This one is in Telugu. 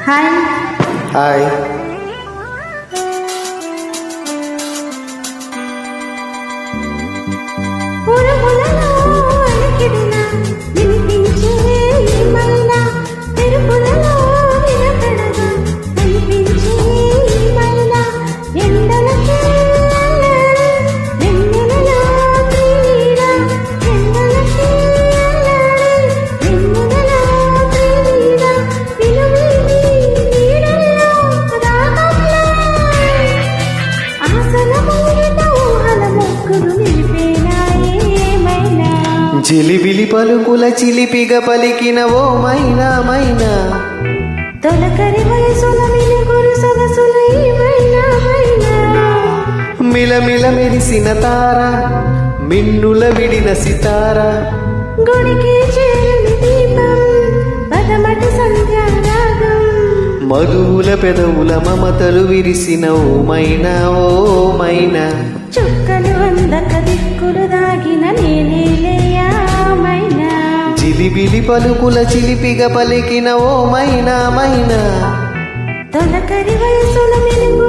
హాయ్. హాయ్. ఉరుములలో అలికిడిన వినిపించే ఈ మైనా, తిరుపులలో వినపడగా కనిపించే ఈ మైనా, ఎండలకే అల్లాడి, వెన్నెలలో క్రీడ, ఎండలకే అల్లాడి, వెన్నెలలో క్రీడ, విలువీటి నీడల్లో రాగంలో ఆసల ముంగిట ఊహల మొక్కులు నిలిపేనా ఏమైనా. జిలిబిలి పలుకుల చిలిపిగా పలికిన ఓ మైనా మైనా, తొలకరి వయసుల మిలుగురు సొగసుల ఈ మైనా మైనా, మిలమిల మెరిసిన తార, మిన్నుల విడిన సితార, గుడికి చేరుని దీపం, పదమటి సంధ్యారాగం, మధువుల పెదవుల మమతలు విరిసిన ఓ మైనా ఓ మైనా, చుక్కలు అందక దిక్కులు దాగిన నేనేలేయా మైనా. జిలిబిలి పలుకుల చిలిపిగా పలికిన ఓ మైనా మైనా, తొలకరి వయసుల మిలుగు